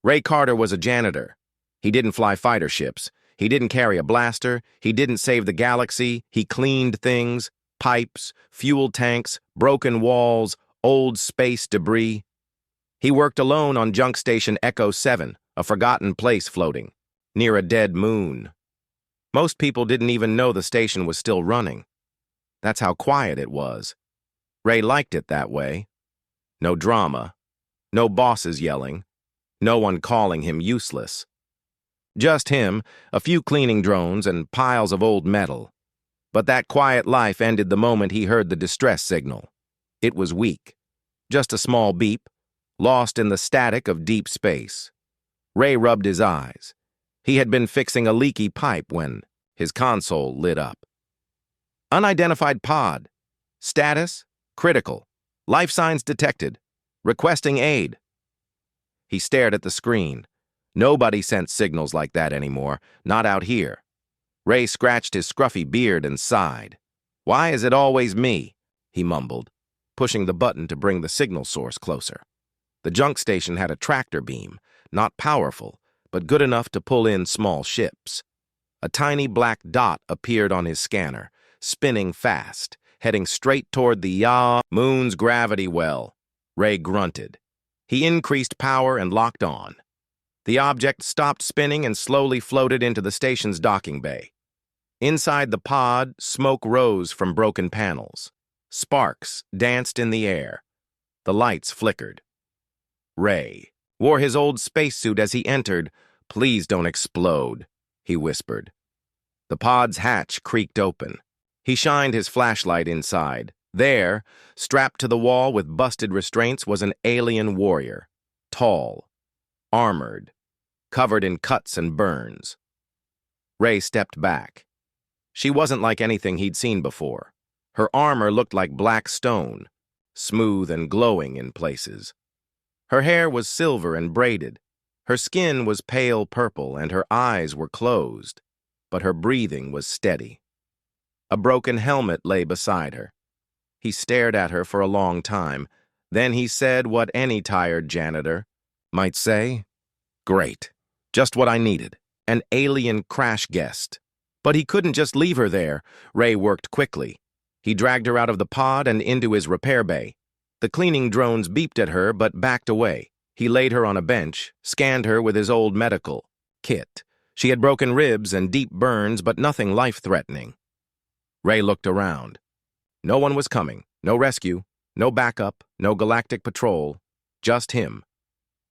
Ray Carter was a janitor. He didn't fly fighter ships. He didn't carry a blaster. He didn't save the galaxy. He cleaned things, pipes, fuel tanks, broken walls, old space debris. He worked alone on junk station Echo 7, a forgotten place floating, near a dead moon. Most people didn't even know the station was still running. That's how quiet it was. Ray liked it that way. No drama, no bosses yelling, no one calling him useless. Just him, a few cleaning drones, and piles of old metal. But that quiet life ended the moment he heard the distress signal. It was weak. Just a small beep, lost in the static of deep space. Ray rubbed his eyes. He had been fixing a leaky pipe when his console lit up. Unidentified pod. Status: critical. Life signs detected. Requesting aid. He stared at the screen. Nobody sent signals like that anymore, not out here. Ray scratched his scruffy beard and sighed. "Why is it always me?" he mumbled, pushing the button to bring the signal source closer. The junk station had a tractor beam, not powerful, but good enough to pull in small ships. A tiny black dot appeared on his scanner, spinning fast, heading straight toward the moon's gravity well. Ray grunted. He increased power and locked on. The object stopped spinning and slowly floated into the station's docking bay. Inside the pod, smoke rose from broken panels. Sparks danced in the air. The lights flickered. Ray wore his old spacesuit as he entered. "Please don't explode," he whispered. The pod's hatch creaked open. He shined his flashlight inside. There, strapped to the wall with busted restraints, was an alien warrior. Tall, armored, covered in cuts and burns. Ray stepped back. She wasn't like anything he'd seen before. Her armor looked like black stone, smooth and glowing in places. Her hair was silver and braided. Her skin was pale purple and her eyes were closed, but her breathing was steady. A broken helmet lay beside her. He stared at her for a long time. Then he said what any tired janitor might say. "Great. Just what I needed. An alien crash guest." But he couldn't just leave her there. Ray worked quickly. He dragged her out of the pod and into his repair bay. The cleaning drones beeped at her but backed away. He laid her on a bench, scanned her with his old medical kit. She had broken ribs and deep burns, but nothing life-threatening. Ray looked around. No one was coming. No rescue, no backup, no galactic patrol. Just him.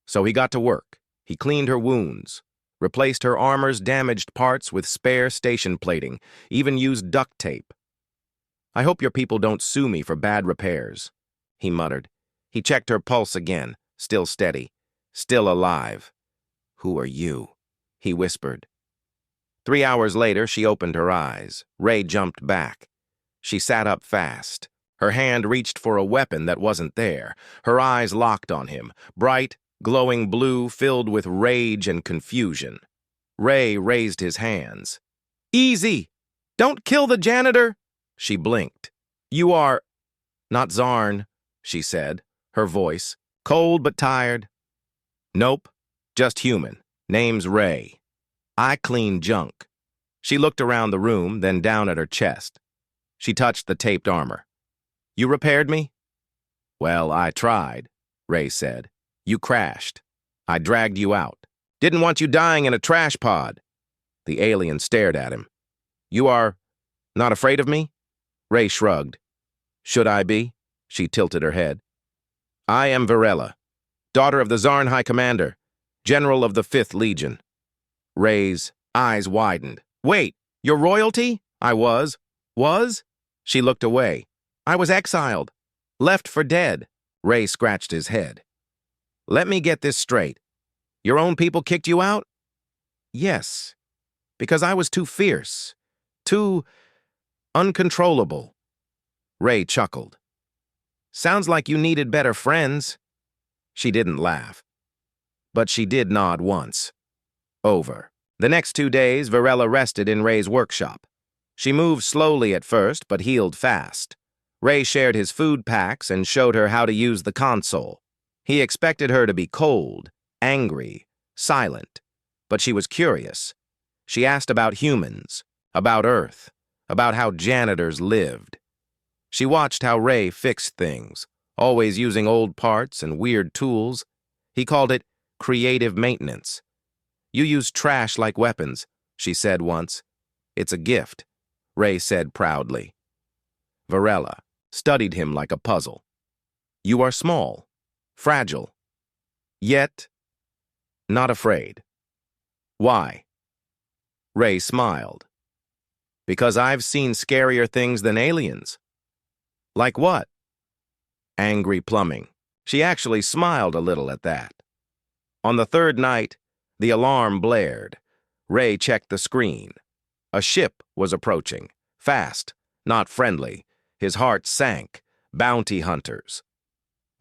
So he got to work. He cleaned her wounds, replaced her armor's damaged parts with spare station plating, even used duct tape. "I hope your people don't sue me for bad repairs," he muttered. He checked her pulse again, still steady, still alive. "Who are you?" he whispered. 3 hours later, she opened her eyes. Ray jumped back. She sat up fast. Her hand reached for a weapon that wasn't there. Her eyes locked on him, bright, glowing blue, filled with rage and confusion. Ray raised his hands. "Easy! Don't kill the janitor!" She blinked. "You are—" "Not Zarn," she said, her voice, cold but tired. "Nope, just human. Name's Ray. I clean junk." She looked around the room, then down at her chest. She touched the taped armor. "You repaired me?" "Well, I tried," Ray said. "You crashed. I dragged you out. Didn't want you dying in a trash pod." The alien stared at him. "You are not afraid of me?" Ray shrugged. "Should I be?" She tilted her head. "I am Varela, daughter of the Zarn High Commander, General of the 5th Legion." Ray's eyes widened. "Wait, you're royalty?" "I was." "Was?" She looked away. "I was exiled. Left for dead." Ray scratched his head. "Let me get this straight. Your own people kicked you out?" "Yes, because I was too fierce, too uncontrollable." Ray chuckled. "Sounds like you needed better friends." She didn't laugh, but she did nod once. Over. The next 2 days, Varela rested in Ray's workshop. She moved slowly at first, but healed fast. Ray shared his food packs and showed her how to use the console. He expected her to be cold, angry, silent. But she was curious. She asked about humans, about Earth, about how janitors lived. She watched how Ray fixed things, always using old parts and weird tools. He called it creative maintenance. "You use trash like weapons," she said once. "It's a gift," Ray said proudly. Varela studied him like a puzzle. "You are small, fragile, yet not afraid. Why?" Ray smiled. "Because I've seen scarier things than aliens." "Like what?" "Angry plumbing." She actually smiled a little at that. On the third night, the alarm blared. Ray checked the screen. A ship was approaching, fast, not friendly. His heart sank. Bounty hunters.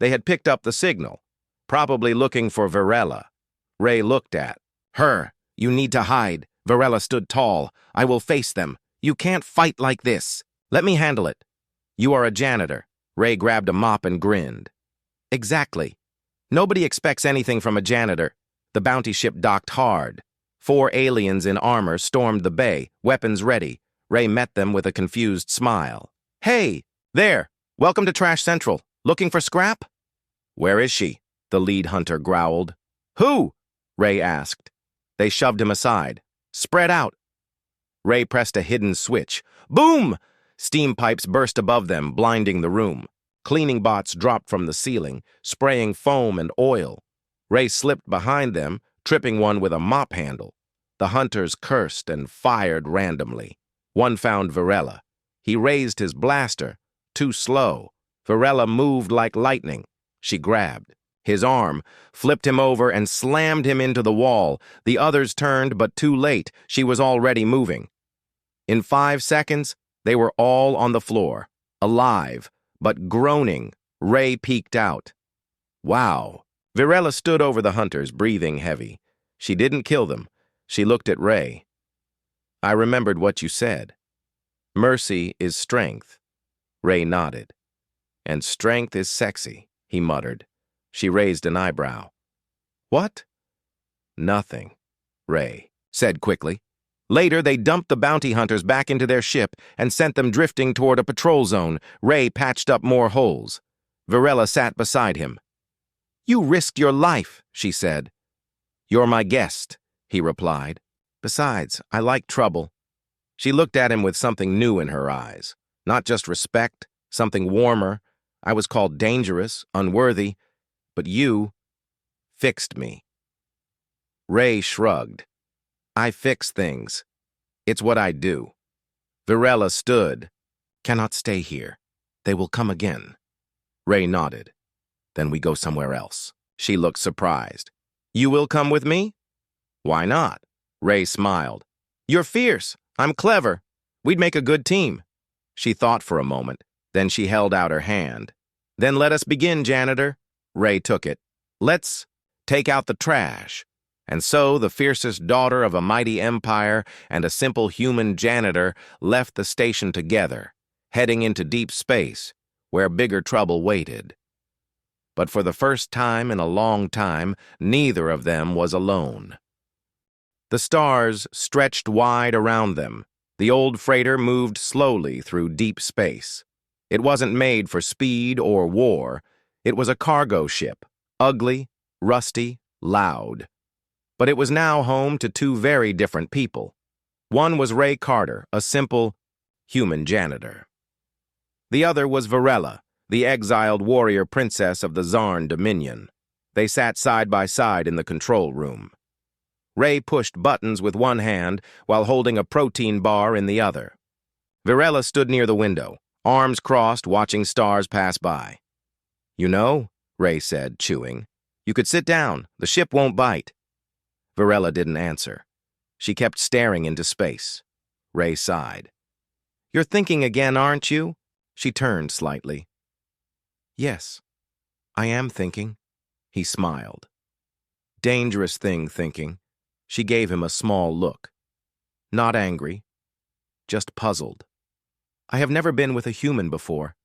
They had picked up the signal, probably looking for Varela. Ray looked at her. "You need to hide." Varela stood tall. "I will face them. You can't fight like this. Let me handle it." "You are a janitor." Ray grabbed a mop and grinned. "Exactly. Nobody expects anything from a janitor." The bounty ship docked hard. 4 aliens in armor stormed the bay, weapons ready. Ray met them with a confused smile. "Hey, there! Welcome to Trash Central. Looking for scrap?" "Where is she?" the lead hunter growled. "Who?" Ray asked. They shoved him aside. "Spread out." Ray pressed a hidden switch. Boom! Steam pipes burst above them, blinding the room. Cleaning bots dropped from the ceiling, spraying foam and oil. Ray slipped behind them, tripping one with a mop handle. The hunters cursed and fired randomly. One found Varela. He raised his blaster. Too slow. Varela moved like lightning. She grabbed. His arm flipped him over and slammed him into the wall. The others turned, but too late. She was already moving. In 5 seconds, they were all on the floor, alive, but groaning. Ray peeked out. Wow. Varela stood over the hunters, breathing heavy. She didn't kill them. She looked at Ray. "I remembered what you said. Mercy is strength." Ray nodded. "And strength is sexy," he muttered. She raised an eyebrow. "What?" "Nothing," Ray said quickly. Later, they dumped the bounty hunters back into their ship and sent them drifting toward a patrol zone. Ray patched up more holes. Varela sat beside him. "You risked your life," she said. "You're my guest," he replied. "Besides, I like trouble." She looked at him with something new in her eyes. Not just respect, something warmer. "I was called dangerous, unworthy, but you fixed me." Ray shrugged. "I fix things. It's what I do." Varela stood. "Cannot stay here. They will come again." Ray nodded. "Then we go somewhere else." She looked surprised. "You will come with me?" "Why not?" Ray smiled. "You're fierce. I'm clever. We'd make a good team." She thought for a moment. Then she held out her hand. "Then let us begin, janitor." Ray took it. "Let's take out the trash." And so the fiercest daughter of a mighty empire and a simple human janitor left the station together, heading into deep space, where bigger trouble waited. But for the first time in a long time, neither of them was alone. The stars stretched wide around them. The old freighter moved slowly through deep space. It wasn't made for speed or war. It was a cargo ship, ugly, rusty, loud. But it was now home to 2 very different people. One was Ray Carter, a simple, human janitor. The other was Varela, the exiled warrior princess of the Zarn dominion. They sat side by side in the control room. Ray pushed buttons with one hand while holding a protein bar in the other. Varela stood near the window, arms crossed, watching stars pass by. "You know," Ray said, chewing, "you could sit down. The ship won't bite." Varela didn't answer. She kept staring into space. Ray sighed. "You're thinking again, aren't you?" She turned slightly. "Yes, I am thinking." He smiled. "Dangerous thing, thinking." She gave him a small look. Not angry, just puzzled. "I have never been with a human before.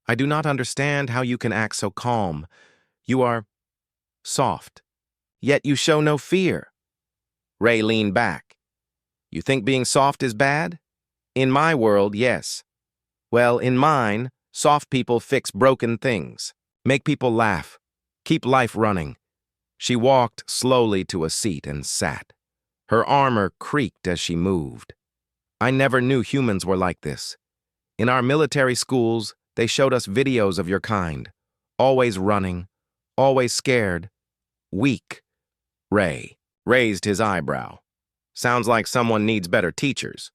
I do not understand how you can act so calm. You are soft, yet you show no fear. Ray leaned back. You think being soft is bad? In my world, yes. Well, in mine, soft people fix broken things, make people laugh, keep life running. She walked slowly to a seat and sat. Her armor creaked as she moved. I never knew humans were like this. In our military schools, they showed us videos of your kind. Always running, always scared, weak. Ray raised his eyebrow. Sounds like someone needs better teachers.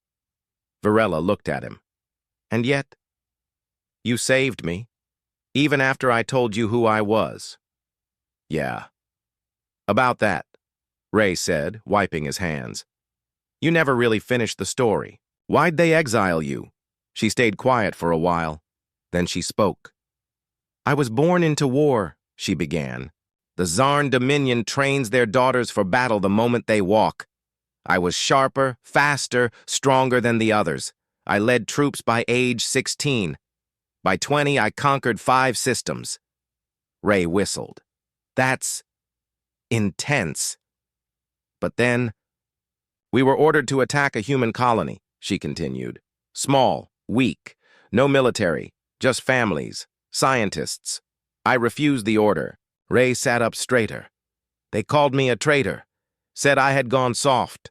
Varela looked at him. And yet, you saved me, even after I told you who I was. Yeah. About that, Ray said, wiping his hands. You never really finished the story. Why'd they exile you? She stayed quiet for a while. Then she spoke. I was born into war, she began. The Zarn Dominion trains their daughters for battle the moment they walk. I was sharper, faster, stronger than the others. I led troops by age 16. By 20, I conquered 5 systems. Ray whistled. That's intense. But then, we were ordered to attack a human colony, she continued. Small, weak, no military, just families, scientists. I refused the order. Ray sat up straighter. They called me a traitor, said I had gone soft.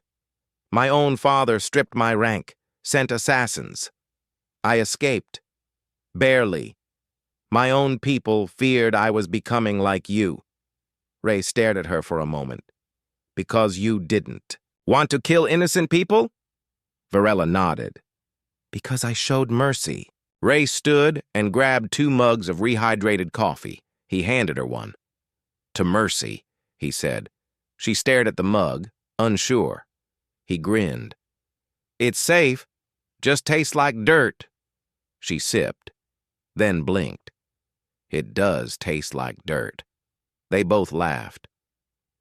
My own father stripped my rank, sent assassins. I escaped. Barely. My own people feared I was becoming like you. Ray stared at her for a moment. Because you didn't. Want to kill innocent people? Varela nodded. Because I showed mercy. Ray stood and grabbed 2 mugs of rehydrated coffee. He handed her one. To Mercy, he said. She stared at the mug, unsure. He grinned. It's safe. Just tastes like dirt. She sipped, then blinked. It does taste like dirt. They both laughed.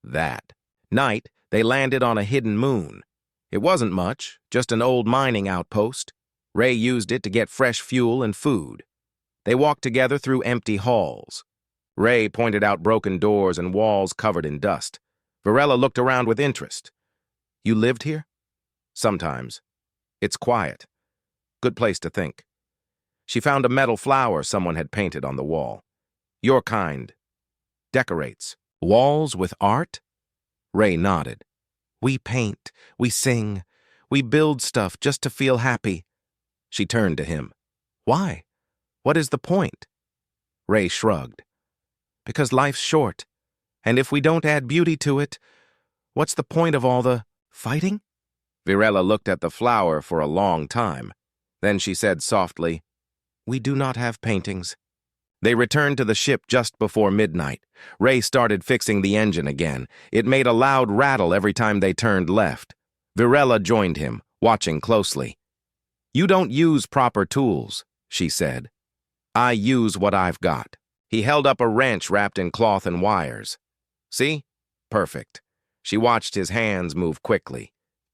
That night, they landed on a hidden moon. It wasn't much, just an old mining outpost. Ray used it to get fresh fuel and food. They walked together through empty halls. Ray pointed out broken doors and walls covered in dust. Varela looked around with interest. You lived here? Sometimes. It's quiet. Good place to think. She found a metal flower someone had painted on the wall. Your kind. Decorates. Walls with art? Ray nodded. We paint, we sing, we build stuff just to feel happy. She turned to him. Why? What is the point? Ray shrugged. Because life's short, and if we don't add beauty to it, what's the point of all the fighting? Varela looked at the flower for a long time. Then she said softly, We do not have paintings. They returned to the ship just before midnight. Ray started fixing the engine again. It made a loud rattle every time they turned left. Varela joined him, watching closely. You don't use proper tools, she said. I use what I've got. He held up a wrench wrapped in cloth and wires. See? Perfect. She watched his hands move quickly.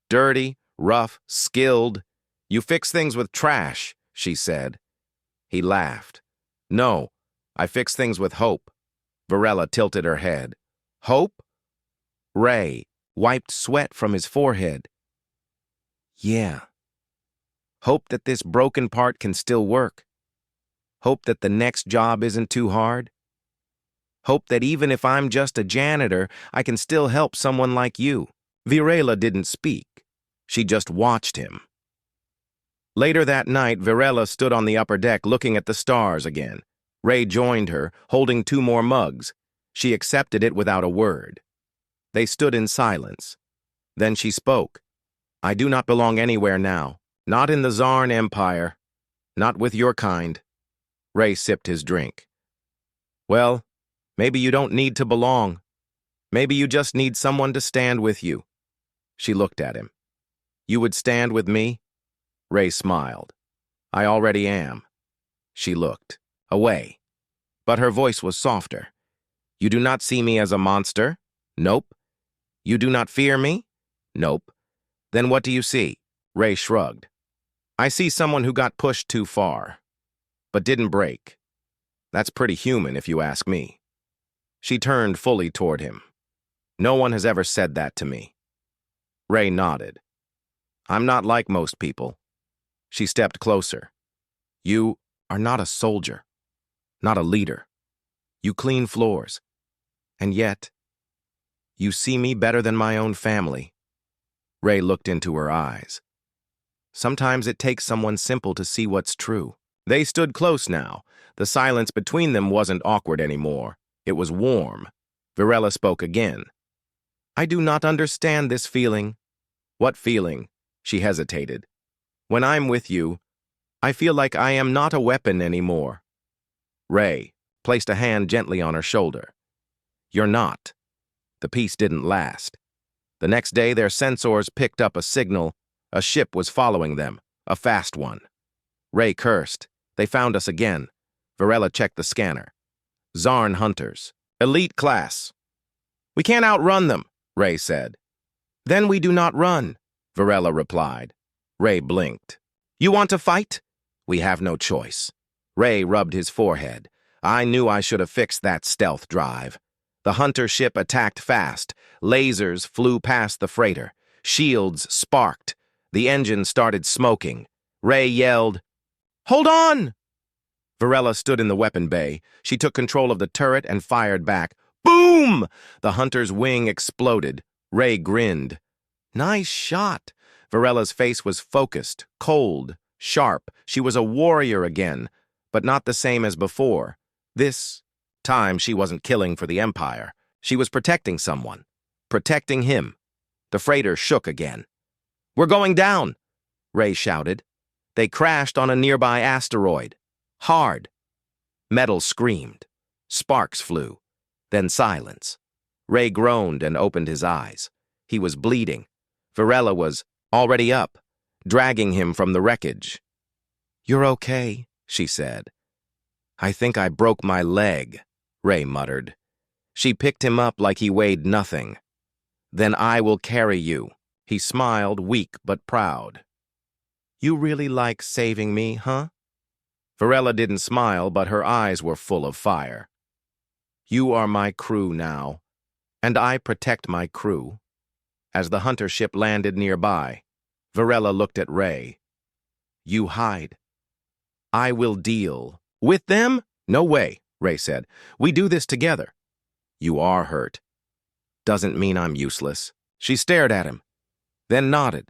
Dirty, rough, skilled. You fix things with trash, she said. He laughed. No, I fix things with hope. Varela tilted her head. Hope? Ray wiped sweat from his forehead. Yeah. Hope that this broken part can still work. Hope that the next job isn't too hard. Hope that even if I'm just a janitor, I can still help someone like you. Varela didn't speak. She just watched him. Later that night, Varela stood on the upper deck looking at the stars again. Ray joined her, holding 2 more mugs. She accepted it without a word. They stood in silence. Then she spoke. I do not belong anywhere now. Not in the Zarn Empire. Not with your kind. Ray sipped his drink. Well, maybe you don't need to belong. Maybe you just need someone to stand with you. She looked at him. You would stand with me? Ray smiled. I already am. She looked. Away. But her voice was softer. You do not see me as a monster? Nope. You do not fear me? Nope. Then what do you see? Ray shrugged. I see someone who got pushed too far, but didn't break. That's pretty human if you ask me. She turned fully toward him. No one has ever said that to me. Ray nodded. I'm not like most people. She stepped closer. You are not a soldier, not a leader. You clean floors. And yet, you see me better than my own family. Ray looked into her eyes. Sometimes it takes someone simple to see what's true. They stood close now. The silence between them wasn't awkward anymore. It was warm. Varela spoke again. I do not understand this feeling. What feeling? She hesitated. When I'm with you, I feel like I am not a weapon anymore. Ray placed a hand gently on her shoulder. You're not. The peace didn't last. The next day, their sensors picked up a signal. A ship was following them, a fast one. Ray cursed. They found us again. Varela checked the scanner. Zarn hunters. Elite class. We can't outrun them, Ray said. Then we do not run, Varela replied. Ray blinked. You want to fight? We have no choice. Ray rubbed his forehead. I knew I should have fixed that stealth drive. The hunter ship attacked fast. Lasers flew past the freighter. Shields sparked. The engine started smoking. Ray yelled, Hold on! Varela stood in the weapon bay. She took control of the turret and fired back. Boom! The hunter's wing exploded. Ray grinned. Nice shot. Varela's face was focused, cold, sharp. She was a warrior again, but not the same as before. This time she wasn't killing for the Empire. She was protecting someone. Protecting him. The freighter shook again. We're going down, Ray shouted. They crashed on a nearby asteroid. Hard. Metal screamed. Sparks flew. Then silence. Ray groaned and opened his eyes. He was bleeding. Varela was already up, dragging him from the wreckage. You're okay, she said. I think I broke my leg, Ray muttered. She picked him up like he weighed nothing. Then I will carry you. He smiled, weak but proud. You really like saving me, huh? Varela didn't smile, but her eyes were full of fire. You are my crew now, and I protect my crew. As the hunter ship landed nearby, Varela looked at Ray. You hide. I will deal. With them? No way, Ray said. We do this together. You are hurt. Doesn't mean I'm useless. She stared at him, then nodded.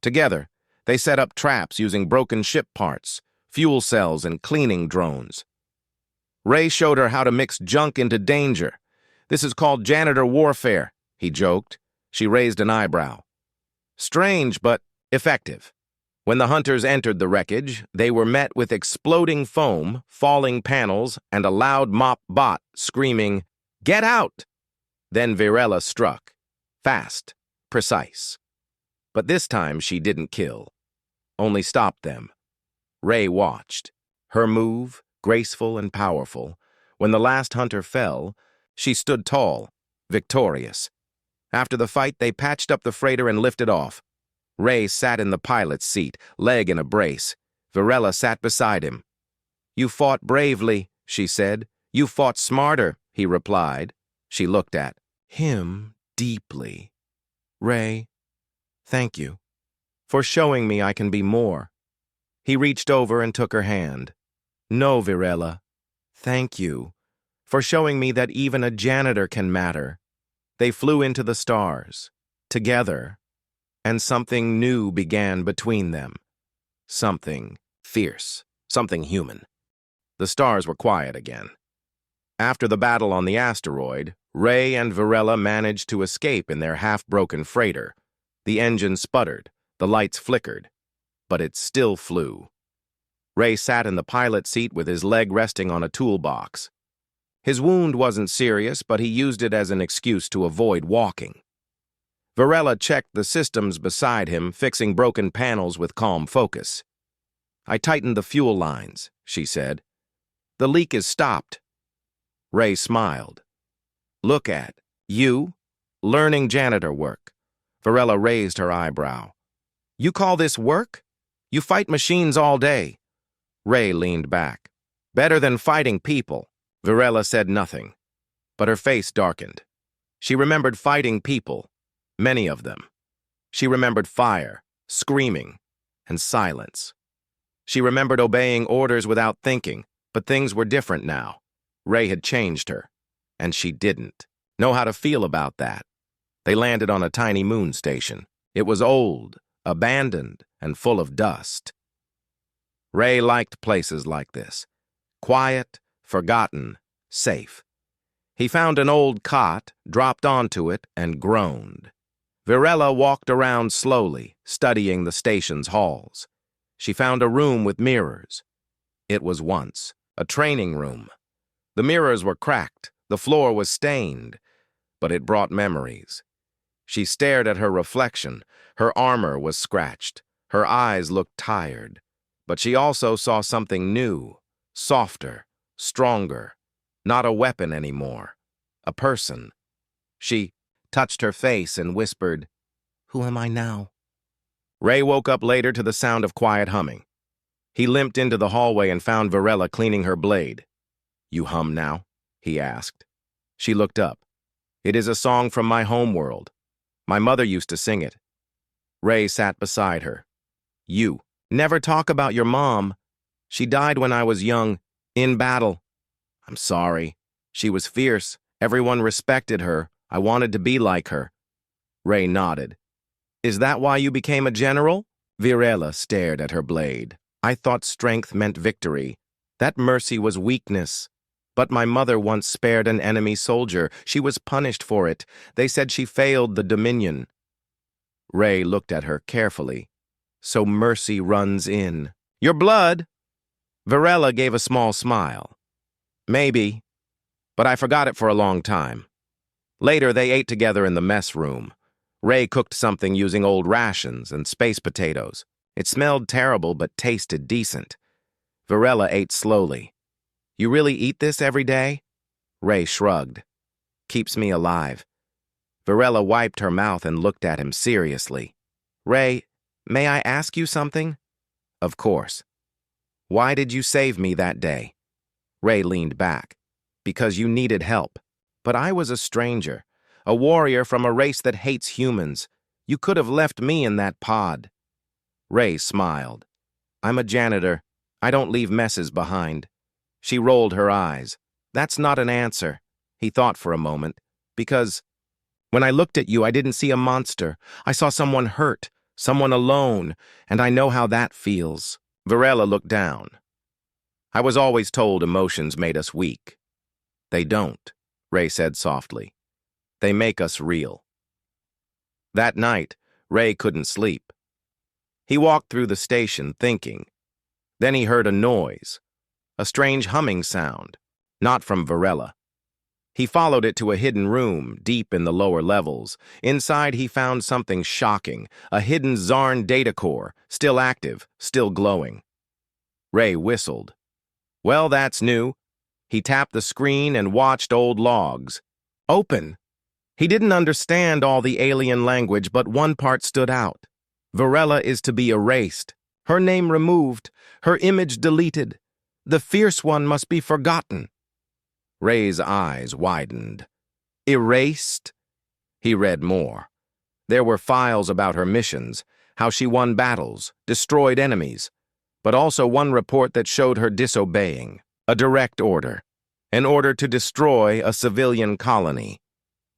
Together, they set up traps using broken ship parts, fuel cells, and cleaning drones. Ray showed her how to mix junk into danger. This is called janitor warfare, he joked. She raised an eyebrow. Strange, but effective. When the hunters entered the wreckage, they were met with exploding foam, falling panels, and a loud mop bot screaming, Get out! Then Varela struck. Fast, precise. But this time she didn't kill. Only stopped them. Ray watched. Her move, graceful and powerful. When the last hunter fell, she stood tall, victorious. After the fight, they patched up the freighter and lifted off. Ray sat in the pilot's seat, leg in a brace. Varela sat beside him. You fought bravely, she said. You fought smarter, he replied. She looked at him deeply. Ray, thank you for showing me I can be more. He reached over and took her hand. No, Varela, thank you for showing me that even a janitor can matter. They flew into the stars, together, and something new began between them. Something fierce, something human. The stars were quiet again. After the battle on the asteroid, Ray and Varela managed to escape in their half-broken freighter. The engine sputtered, the lights flickered, but it still flew. Ray sat in the pilot's seat with his leg resting on a toolbox. His wound wasn't serious, but he used it as an excuse to avoid walking. Varela checked the systems beside him, fixing broken panels with calm focus. I tightened the fuel lines, she said. The leak is stopped. Ray smiled. Look at you, learning janitor work. Varela raised her eyebrow. You call this work? You fight machines all day. Ray leaned back. Better than fighting people. Varela said nothing, but her face darkened. She remembered fighting people, many of them. She remembered fire, screaming, and silence. She remembered obeying orders without thinking, but things were different now. Ray had changed her, and she didn't know how to feel about that. They landed on a tiny moon station. It was old, abandoned, and full of dust. Ray liked places like this. Quiet, forgotten, safe. He found an old cot, dropped onto it, and groaned. Varela walked around slowly, studying the station's halls. She found a room with mirrors. It was once a training room. The mirrors were cracked, the floor was stained, but it brought memories. She stared at her reflection. Her armor was scratched. Her eyes looked tired. But she also saw something new, softer, stronger. Not a weapon anymore. A person. She touched her face and whispered, "Who am I now?" Ray woke up later to the sound of quiet humming. He limped into the hallway and found Varela cleaning her blade. "You hum now?" he asked. She looked up. "It is a song from my home world. My mother used to sing it." Ray sat beside her. "You never talk about your mom. She died when I was young, in battle." "I'm sorry. She was fierce. Everyone respected her. I wanted to be like her." Ray nodded. "Is that why you became a general?" Varela stared at her blade. "I thought strength meant victory. That mercy was weakness. But my mother once spared an enemy soldier. She was punished for it. They said she failed the Dominion." Ray looked at her carefully. "So mercy runs in your blood?" Varela gave a small smile. "Maybe, but I forgot it for a long time." Later, they ate together in the mess room. Ray cooked something using old rations and space potatoes. It smelled terrible but tasted decent. Varela ate slowly. "You really eat this every day?" Ray shrugged. "Keeps me alive." Varela wiped her mouth and looked at him seriously. "Ray, may I ask you something?" "Of course." "Why did you save me that day?" Ray leaned back. "Because you needed help. But I was a stranger, a warrior from a race that hates humans. You could have left me in that pod." Ray smiled. "I'm a janitor. I don't leave messes behind." She rolled her eyes. "That's not an answer." He thought for a moment. "Because when I looked at you, I didn't see a monster. I saw someone hurt, someone alone, and I know how that feels." Varela looked down. "I was always told emotions made us weak." "They don't," Ray said softly. "They make us real." That night, Ray couldn't sleep. He walked through the station thinking. Then he heard a noise, a strange humming sound, not from Varela. He followed it to a hidden room deep in the lower levels. Inside, he found something shocking, a hidden Zarn data core, still active, still glowing. Ray whistled. "Well, that's new." He tapped the screen and watched old logs. Open. He didn't understand all the alien language, but one part stood out. Varela is to be erased, her name removed, her image deleted. The fierce one must be forgotten. Ray's eyes widened. Erased? He read more. There were files about her missions, how she won battles, destroyed enemies, but also one report that showed her disobeying, a direct order, an order to destroy a civilian colony.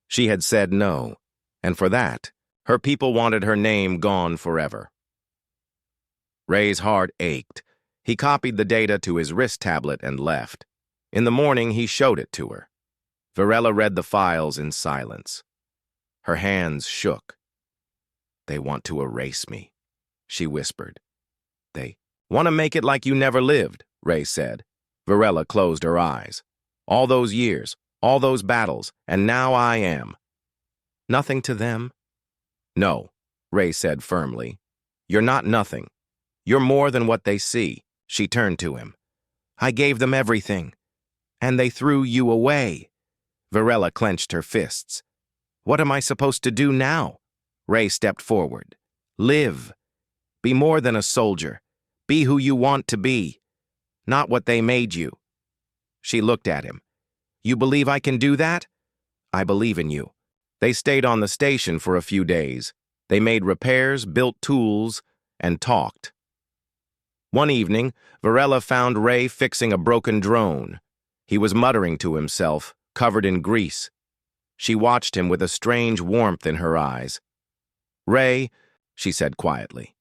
She had said no, and for that, her people wanted her name gone forever. Ray's heart ached. He copied the data to his wrist tablet and left. In the morning, he showed it to her. Varela read the files in silence. Her hands shook. "They want to erase me," she whispered. "They want to make it like you never lived," Ray said. Varela closed her eyes. "All those years, all those battles, and now I am." "Nothing to them?" "No," Ray said firmly. "You're not nothing. You're more than what they see." She turned to him. "I gave them everything, and they threw you away." Varela clenched her fists. "What am I supposed to do now?" Ray stepped forward. "Live. Be more than a soldier. Be who you want to be, not what they made you." She looked at him. "You believe I can do that?" "I believe in you. They stayed on the station for a few days. They made repairs, built tools, and talked. One evening, Varela found Ray fixing a broken drone. He was muttering to himself, covered in grease. She watched him with a strange warmth in her eyes. "Ray," she said quietly.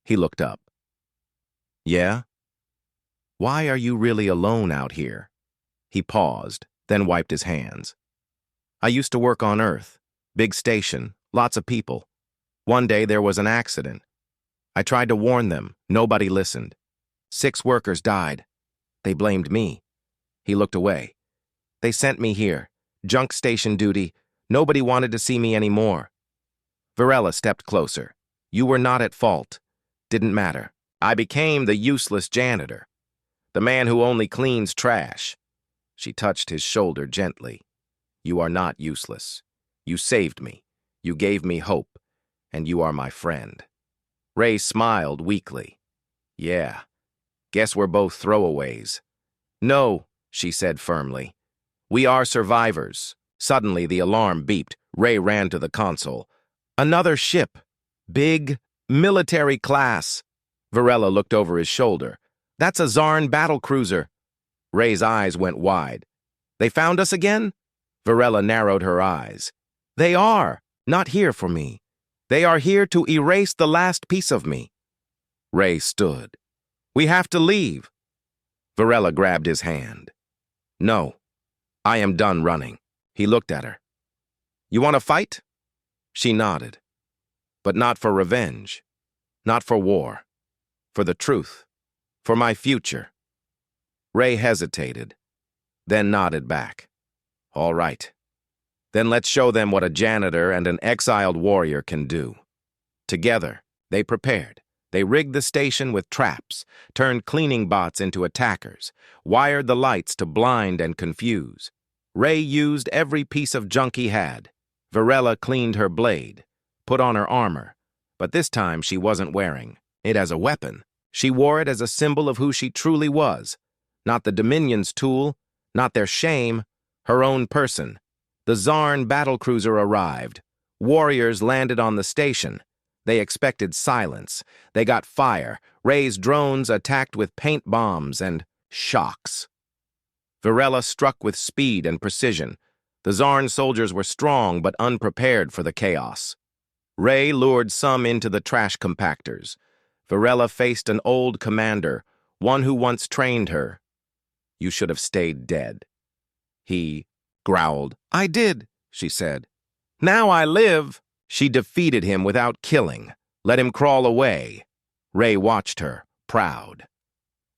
He looked up. "Yeah? Why are you really alone out here?" He paused, then wiped his hands. "I used to work on Earth. Big station, lots of people. One day there was an accident. I tried to warn them. Nobody listened. 6 workers died. They blamed me." He looked away. "They sent me here. Junk station duty. Nobody wanted to see me anymore." Varela stepped closer. "You were not at fault. Didn't matter. I became the useless janitor. The man who only cleans trash." She touched his shoulder gently. "You are not useless. You saved me. You gave me hope. And you are my friend." Ray smiled weakly. "Yeah. Guess we're both throwaways." "No," she said firmly. "We are survivors." Suddenly, the alarm beeped. Ray ran to the console. "Another ship. Big, military class." Varela looked over his shoulder. "That's a Zarn battlecruiser." Ray's eyes went wide. "They found us again?" Varela narrowed her eyes. "They are not here for me. They are here to erase the last piece of me." Ray stood. "We have to leave." Varela grabbed his hand. "No, I am done running." He looked at her. "You want to fight?" She nodded. "But not for revenge. Not for war. For the truth. For my future." Ray hesitated, then nodded back. "All right. Then let's show them what a janitor and an exiled warrior can do." Together, they prepared. They rigged the station with traps, turned cleaning bots into attackers, wired the lights to blind and confuse. Ray used every piece of junk he had. Varela cleaned her blade, put on her armor, but this time she wasn't wearing it as a weapon. She wore it as a symbol of who she truly was. Not the Dominion's tool, not their shame, her own person. The Zarn battlecruiser arrived. Warriors landed on the station. They expected silence. They got fire. Ray's drones attacked with paint bombs and shocks. Varela struck with speed and precision. The Zarn soldiers were strong but unprepared for the chaos. Ray lured some into the trash compactors. Varela faced an old commander, one who once trained her. "You should have stayed dead." He growled. "I did," she said. "Now I live." She defeated him without killing, let him crawl away. Ray watched her, proud.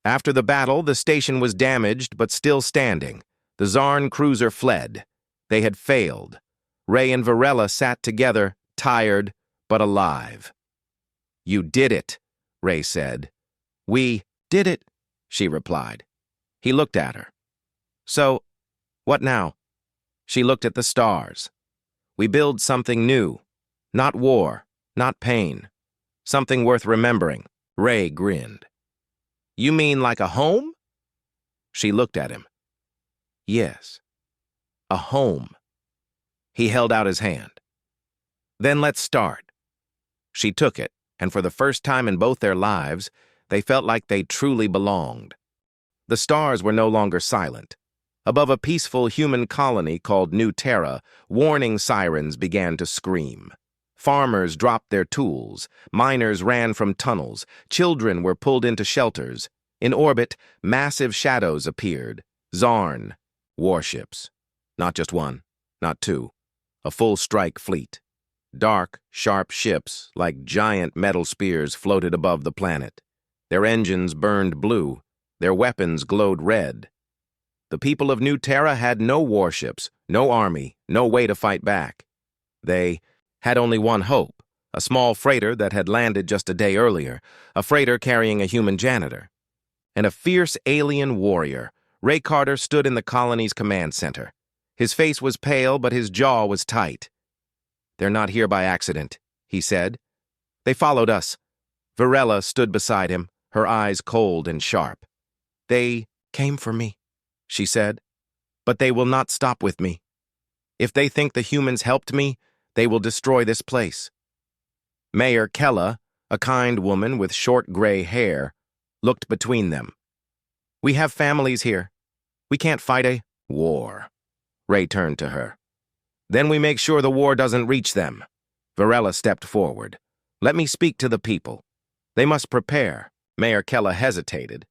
After the battle, the station was damaged but still standing. The Zarn cruiser fled. They had failed. Ray and Varela sat together, tired but alive. "You did it," Ray said. "We did it," she replied. He looked at her. "So, what now?" She looked at the stars. "We build something new. Not war, not pain. Something worth remembering." Ray grinned. "You mean like a home?" She looked at him. "Yes, a home." He held out his hand. "Then let's start." She took it, and for the first time in both their lives, they felt like they truly belonged. The stars were no longer silent. Above a peaceful human colony called New Terra, warning sirens began to scream. Farmers dropped their tools, miners ran from tunnels, children were pulled into shelters. In orbit, massive shadows appeared. Zarn, warships. Not just one, not two. A full strike fleet. Dark, sharp ships, like giant metal spears, floated above the planet. Their engines burned blue. Their weapons glowed red. The people of New Terra had no warships, no army, no way to fight back. They had only one hope, a small freighter that had landed just a day earlier, a freighter carrying a human janitor. And a fierce alien warrior. Ray Carter stood in the colony's command center. His face was pale, but his jaw was tight. "They're not here by accident," he said. "They followed us." Varela stood beside him, her eyes cold and sharp. "They came for me," she said. "But they will not stop with me." If they think the humans helped me, they will destroy this place. Mayor Kella, a kind woman with short gray hair, looked between them. We have families here. We can't fight a war. Ray turned to her. Then we make sure the war doesn't reach them. Varela stepped forward. Let me speak to the people. They must prepare. Mayor Kella hesitated,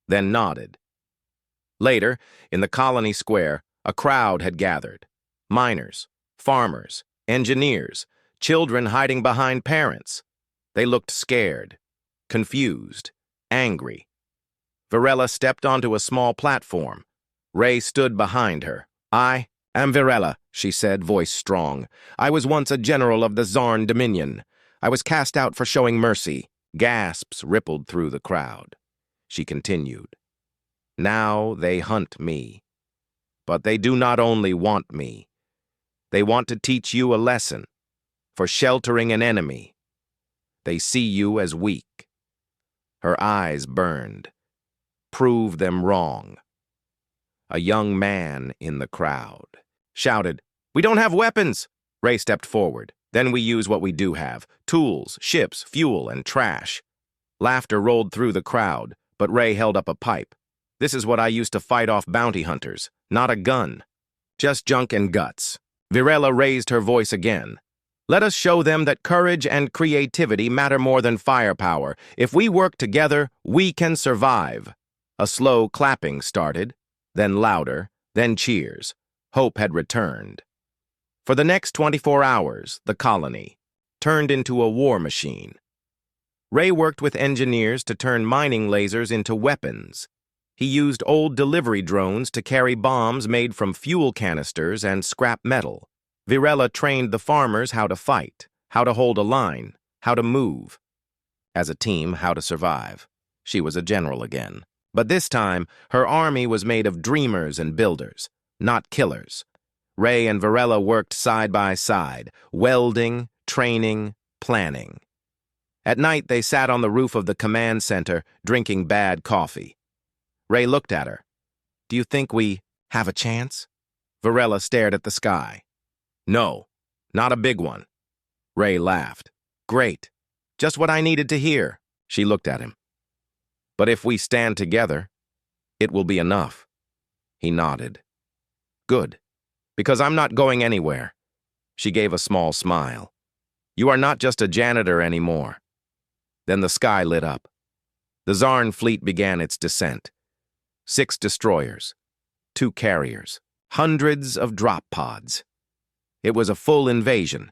then nodded. Later, in the colony square, a crowd had gathered. Miners, farmers, engineers, children hiding behind parents. They looked scared, confused, angry. Varela stepped onto a small platform. Ray stood behind her. I am Varela, she said, voice strong. I was once a general of the Zarn Dominion. I was cast out for showing mercy. Gasps rippled through the crowd. She continued. Now they hunt me. But they do not only want me. They want to teach you a lesson for sheltering an enemy. They see you as weak. Her eyes burned. Prove them wrong. A young man in the crowd shouted, We don't have weapons! Ray stepped forward. Then we use what we do have, tools, ships, fuel, and trash. Laughter rolled through the crowd, but Ray held up a pipe. This is what I used to fight off bounty hunters, not a gun. Just junk and guts. Varela raised her voice again. Let us show them that courage and creativity matter more than firepower. If we work together, we can survive. A slow clapping started, then louder, then cheers. Hope had returned. For the next 24 hours, the colony turned into a war machine. Ray worked with engineers to turn mining lasers into weapons. He used old delivery drones to carry bombs made from fuel canisters and scrap metal. Varela trained the farmers how to fight, how to hold a line, how to move. As a team, how to survive. She was a general again. But this time, her army was made of dreamers and builders, not killers. Ray and Varela worked side by side, welding, training, planning. At night, they sat on the roof of the command center, drinking bad coffee. Ray looked at her. Do you think we have a chance? Varela stared at the sky. No, not a big one. Ray laughed. Great. Just what I needed to hear. She looked at him. But if we stand together, it will be enough. He nodded. Good. Because I'm not going anywhere. She gave a small smile. You are not just a janitor anymore. Then the sky lit up. The Zarn fleet began its descent. 6 destroyers, 2 carriers, hundreds of drop pods. It was a full invasion.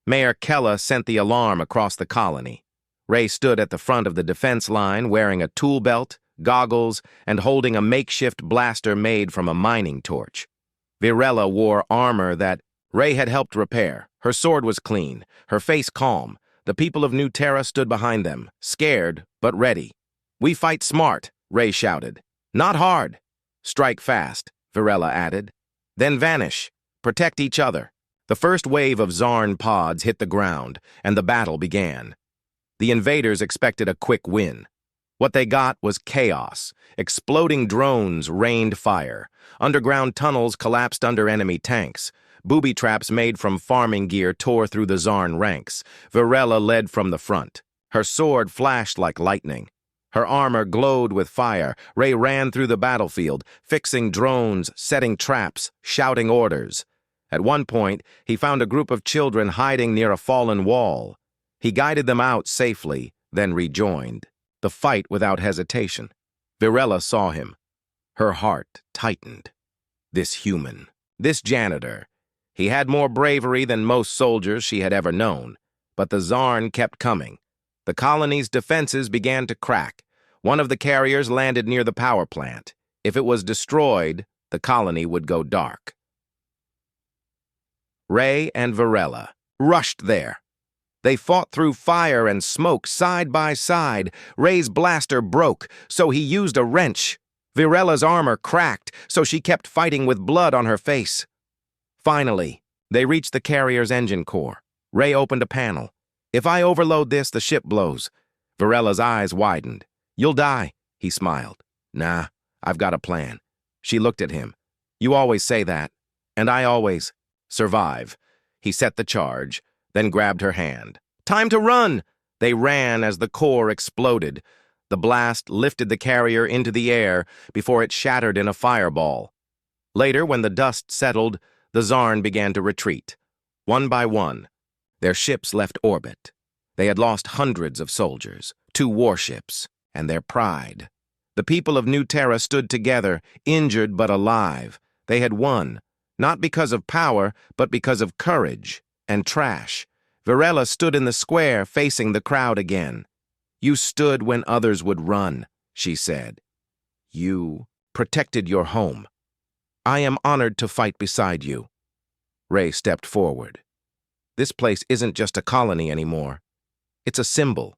Mayor Kella sent the alarm across the colony. Ray stood at the front of the defense line wearing a tool belt, goggles, and holding a makeshift blaster made from a mining torch. Varela wore armor that Ray had helped repair. Her sword was clean, her face calm. The people of New Terra stood behind them, scared but ready. We fight smart, Ray shouted. Not hard. Strike fast, Varela added. Then vanish. Protect each other. The first wave of Zarn pods hit the ground, and the battle began. The invaders expected a quick win. What they got was chaos. Exploding drones rained fire. Underground tunnels collapsed under enemy tanks. Booby traps made from farming gear tore through the Zarn ranks. Varela led from the front. Her sword flashed like lightning. Her armor glowed with fire. Ray ran through the battlefield, fixing drones, setting traps, shouting orders. At one point, he found a group of children hiding near a fallen wall. He guided them out safely, then rejoined. The fight without hesitation. Varela saw him. Her heart tightened. This human, this janitor. He had more bravery than most soldiers she had ever known. But the Zarn kept coming. The colony's defenses began to crack. One of the carriers landed near the power plant. If it was destroyed, the colony would go dark. Ray and Varela rushed there. They fought through fire and smoke side by side. Ray's blaster broke, so he used a wrench. Varela's armor cracked, so she kept fighting with blood on her face. Finally, they reached the carrier's engine core. Ray opened a panel. If I overload this, the ship blows. Varela's eyes widened. You'll die, he smiled. Nah, I've got a plan. She looked at him. You always say that. And I always. Survive. He set the charge, then grabbed her hand. Time to run! They ran as the core exploded. The blast lifted the carrier into the air before it shattered in a fireball. Later, when the dust settled, the Zarn began to retreat. One by one, their ships left orbit. They had lost hundreds of soldiers, 2 warships, and their pride. The people of New Terra stood together, injured but alive. They had won, not because of power, but because of courage and trash. Varela stood in the square, facing the crowd again. You stood when others would run, she said. You protected your home. I am honored to fight beside you. Ray stepped forward. This place isn't just a colony anymore. It's a symbol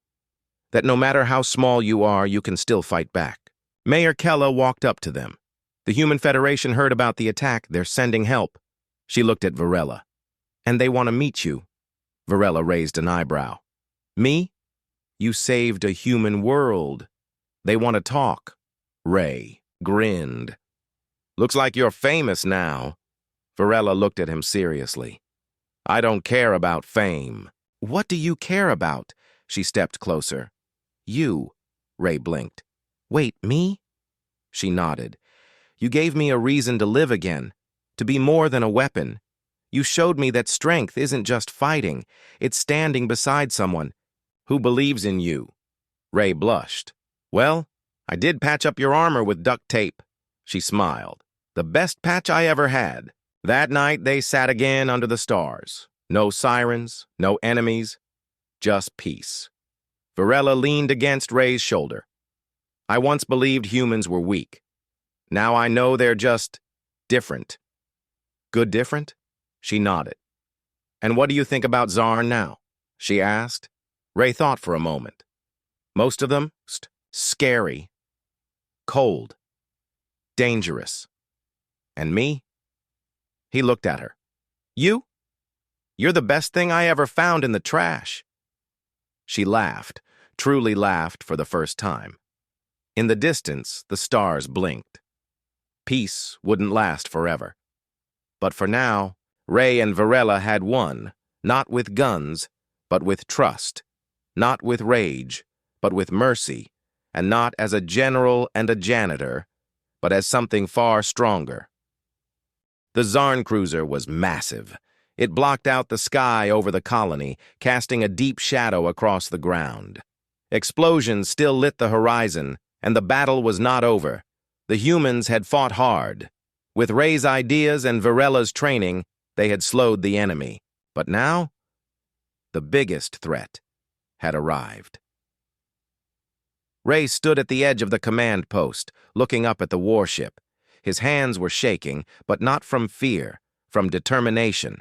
that no matter how small you are, you can still fight back. Mayor Kella walked up to them. The Human Federation heard about the attack. They're sending help. She looked at Varela. And they want to meet you. Varela raised an eyebrow. Me? You saved a human world. They want to talk. Ray grinned. Looks like you're famous now. Varela looked at him seriously. I don't care about fame. What do you care about? She stepped closer. You, Ray blinked. Wait, me? She nodded. You gave me a reason to live again, to be more than a weapon. You showed me that strength isn't just fighting, it's standing beside someone who believes in you. Ray blushed. Well, I did patch up your armor with duct tape. She smiled. The best patch I ever had. That night they sat again under the stars. No sirens, no enemies, just peace. Varela leaned against Ray's shoulder. I once believed humans were weak. Now I know they're just different. Good different? She nodded. And what do you think about Zarn now? She asked. Ray thought for a moment. Most of them, scary, cold, dangerous. And me? He looked at her. You? You're the best thing I ever found in the trash. She laughed, truly laughed for the first time. In the distance, the stars blinked. Peace wouldn't last forever. But for now, Ray and Varela had won, not with guns, but with trust, not with rage, but with mercy, and not as a general and a janitor, but as something far stronger. The Zarn cruiser was massive. It blocked out the sky over the colony, casting a deep shadow across the ground. Explosions still lit the horizon, and the battle was not over. The humans had fought hard. With Ray's ideas and Varela's training, they had slowed the enemy. But now, the biggest threat had arrived. Ray stood at the edge of the command post, looking up at the warship. His hands were shaking, but not from fear, from determination.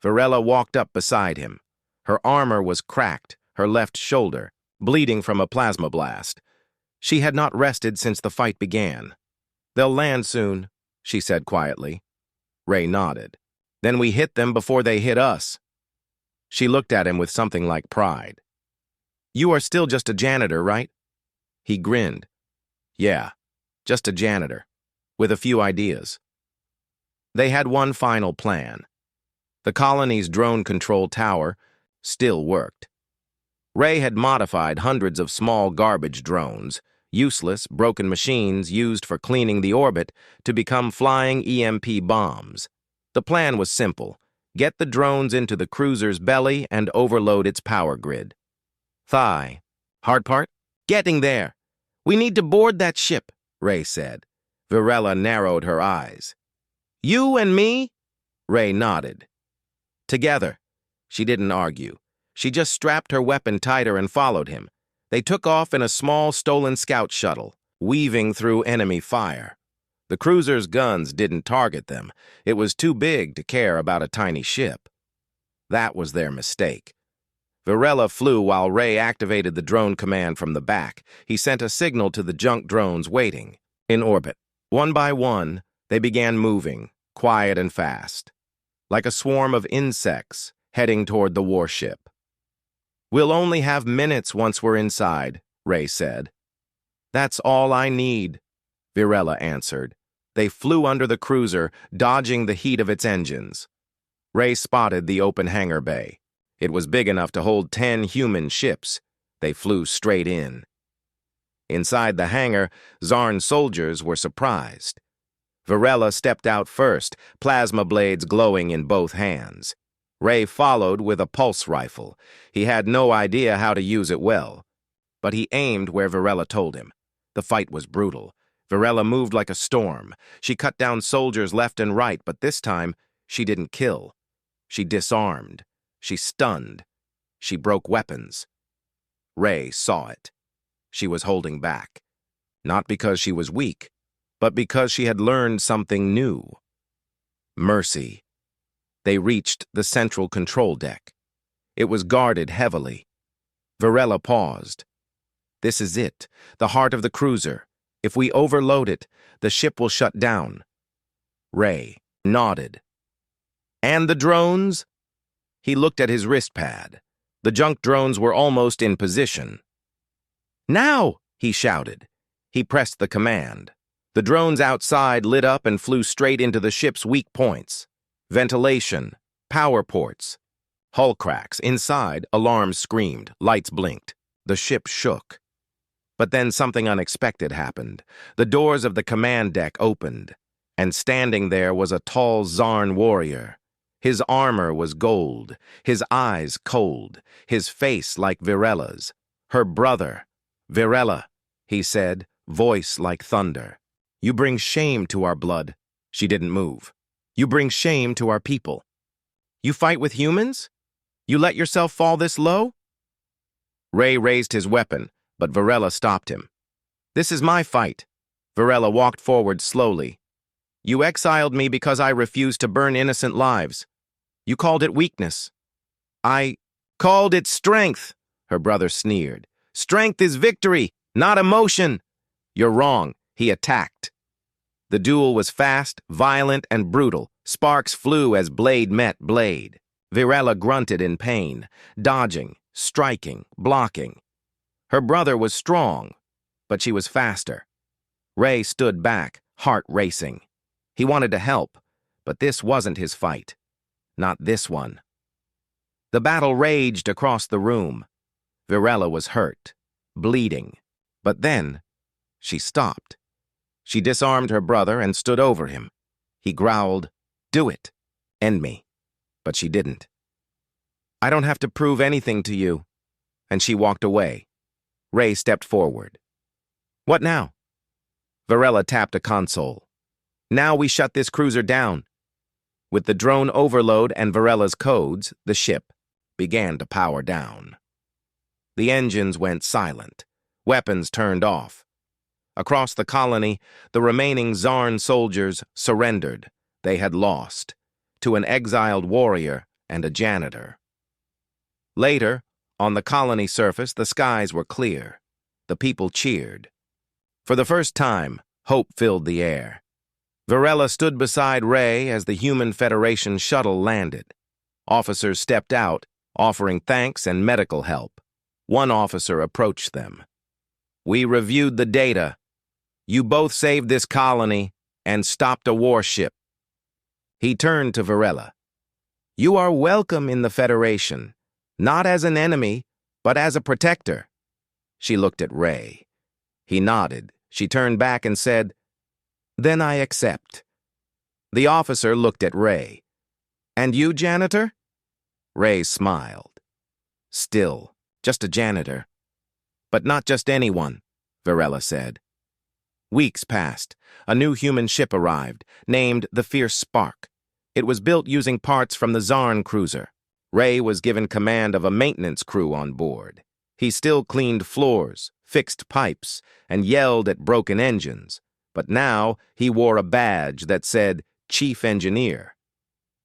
Varela walked up beside him. Her armor was cracked, her left shoulder, bleeding from a plasma blast. She had not rested since the fight began. They'll land soon, she said quietly. Ray nodded. Then we hit them before they hit us. She looked at him with something like pride. You are still just a janitor, right? He grinned. Yeah, just a janitor, with a few ideas. They had one final plan. The colony's drone control tower still worked. Ray had modified hundreds of small garbage drones, useless, broken machines used for cleaning the orbit, to become flying EMP bombs. The plan was simple. Get the drones into the cruiser's belly and overload its power grid. Hard part? Getting there. We need to board that ship, Ray said. Varela narrowed her eyes. You and me? Ray nodded. Together. She didn't argue. She just strapped her weapon tighter and followed him. They took off in a small stolen scout shuttle, weaving through enemy fire. The cruiser's guns didn't target them. It was too big to care about a tiny ship. That was their mistake. Varela flew while Ray activated the drone command from the back. He sent a signal to the junk drones waiting in orbit. One by one, they began moving, quiet and fast, like a swarm of insects heading toward the warship. We'll only have minutes once we're inside, Ray said. That's all I need, Varela answered. They flew under the cruiser, dodging the heat of its engines. Ray spotted the open hangar bay. It was big enough to hold 10 human ships. They flew straight in. Inside the hangar, Zarn soldiers were surprised. Varela stepped out first, plasma blades glowing in both hands. Ray followed with a pulse rifle. He had no idea how to use it well. But he aimed where Varela told him. The fight was brutal. Varela moved like a storm. She cut down soldiers left and right, but this time, she didn't kill. She disarmed. She stunned. She broke weapons. Ray saw it. She was holding back. Not because she was weak, but because she had learned something new. Mercy. They reached the central control deck. It was guarded heavily. Varela paused. This is it, the heart of the cruiser. If we overload it, the ship will shut down. Ray nodded. And the drones? He looked at his wrist pad. The junk drones were almost in position. Now, he shouted. He pressed the command. The drones outside lit up and flew straight into the ship's weak points. Ventilation, power ports, hull cracks. Inside, alarms screamed, lights blinked. The ship shook. But then something unexpected happened. The doors of the command deck opened, and standing there was a tall Zarn warrior. His armor was gold, his eyes cold, his face like Varela's. Her brother. Varela, he said, voice like thunder. You bring shame to our blood. She didn't move. You bring shame to our people. You fight with humans? You let yourself fall this low? Ray raised his weapon, but Varela stopped him. This is my fight. Varela walked forward slowly. You exiled me because I refused to burn innocent lives. You called it weakness. I called it strength, her brother sneered. Strength is victory, not emotion. You're wrong, he attacked. The duel was fast, violent, and brutal. Sparks flew as blade met blade. Varela grunted in pain, dodging, striking, blocking. Her brother was strong, but she was faster. Ray stood back, heart racing. He wanted to help, but this wasn't his fight. Not this one. The battle raged across the room. Varela was hurt, bleeding. But then, she stopped. She disarmed her brother and stood over him. He growled, "Do it. End me." But she didn't. I don't have to prove anything to you. And she walked away. Ray stepped forward. What now? Varela tapped a console. Now we shut this cruiser down. With the drone overload and Varela's codes, the ship began to power down. The engines went silent. Weapons turned off. Across the colony, the remaining Zarn soldiers surrendered. They had lost, to an exiled warrior and a janitor. Later, on the colony surface, the skies were clear. The people cheered. For the first time, hope filled the air. Varela stood beside Ray as the Human Federation shuttle landed. Officers stepped out, offering thanks and medical help. One officer approached them. We reviewed the data. You both saved this colony and stopped a warship. He turned to Varela. You are welcome in the Federation, not as an enemy, but as a protector. She looked at Ray. He nodded. She turned back and said, Then I accept. The officer looked at Ray. And you, Janitor? Ray smiled. Still, just a janitor. But not just anyone, Varela said. Weeks passed. A new human ship arrived, named the Fiercest. It was built using parts from the Zarn cruiser. Ray was given command of a maintenance crew on board. He still cleaned floors, fixed pipes, and yelled at broken engines. But now he wore a badge that said Chief Engineer.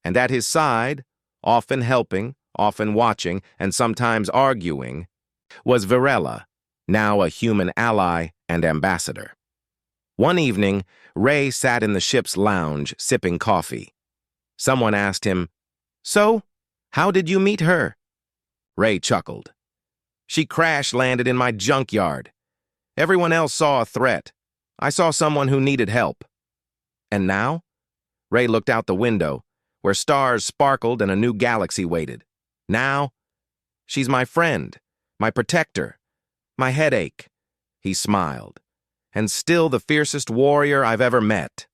And at his side, often helping, often watching, and sometimes arguing, was Varela, now a human ally and ambassador. One evening, Ray sat in the ship's lounge, sipping coffee. Someone asked him, So, how did you meet her? Ray chuckled. She crash-landed in my junkyard. Everyone else saw a threat. I saw someone who needed help. And now? Ray looked out the window. where stars sparkled and a new galaxy waited. Now, she's my friend, my protector, my headache. He smiled. And still the fiercest warrior I've ever met.